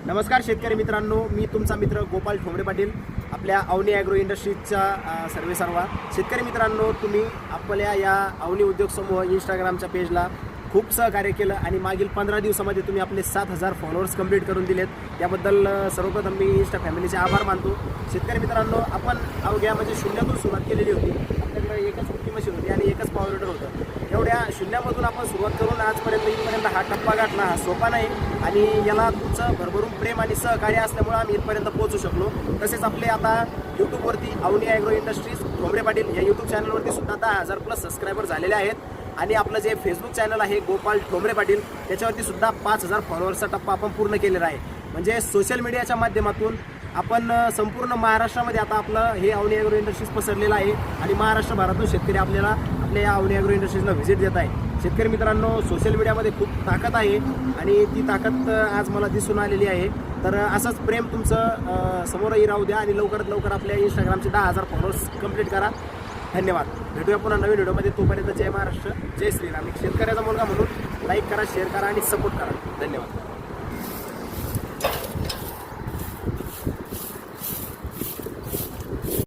नमस्कार शेतकरी मित्रांनो, मी तुमचा मित्र गोपाल ठोंबरे पाटील आपल्या अवनी ॲग्रो इंडस्ट्रीजच्या सर्वेसर्वा. शेतकरी मित्रांनो, तुम्ही आपल्या या अवनी उद्योग समूह इंस्टाग्रामच्या पेजला खूप सहकार्य केलं आणि मागील 15 दिवसामध्ये तुम्ही आपले 7,000 फॉलोअर्स कंप्लीट करून दिलेत. त्याबद्दल सर्वप्रथम मी इंस्टा फॅमिलीचे आभार मानतो. शेतकरी मित्रांनो, आपण अवघ्या म्हणजे शून्यातून सुरुवात केलेली होती. आपल्याकडे एकच कुट्टी मशीन होती आणि एकच पॉवर विडर होतं. एवढ्या शून्यामधून आपण सुरुवात करून आजपर्यंत इथपर्यंत हा टप्पा गाठला हा सोपा नाही आणि याला तुमचं भरभरून प्रेम आणि सहकार्य असल्यामुळे आम्ही इथपर्यंत पोहोचू शकलो. तसेच आपले आता यूट्यूबवरती अवनी ॲग्रो इंडस्ट्रीज ठोंबरे पाटील या यूट्यूब चॅनलवरती सुद्धा 10,000+ सबस्क्रायबर झालेले आहेत आणि आपलं जे फेसबुक चॅनल आहे गोपाल ठोंबरे पाटील त्याच्यावरती सुद्धा 5,000 फॉलोअर्सचा टप्पा आपण पूर्ण केलेला आहे. म्हणजे सोशल मीडियाच्या माध्यमातून आपण संपूर्ण महाराष्ट्रामध्ये आता आपलं हे अवनी ॲग्रो इंडस्ट्रीज पसरलेलं आहे आणि महाराष्ट्रभरातून शेतकरी आपल्याला आपल्या या अवनी ॲग्रो इंडस्ट्रीजला व्हिजिट देत आहे. शेतकरी मित्रांनो, सोशल मीडियामध्ये खूप ताकद आहे आणि ती ताकद आज मला दिसून आलेली आहे. तर असंच प्रेम तुमचं समोरही राहू द्या आणि लवकरात लवकर आपल्या इंस्टाग्रामचे 10,000 फॉलोअर्स कंप्लीट करा. धन्यवाद. भेटूया पुन्हा नवीन व्हिडिओमध्ये. तोपर्यंत जय महाराष्ट्र, जय श्रीराम. एक शेतकऱ्याचा मुलगा म्हणून लाईक करा, शेअर करा आणि सपोर्ट करा. धन्यवाद.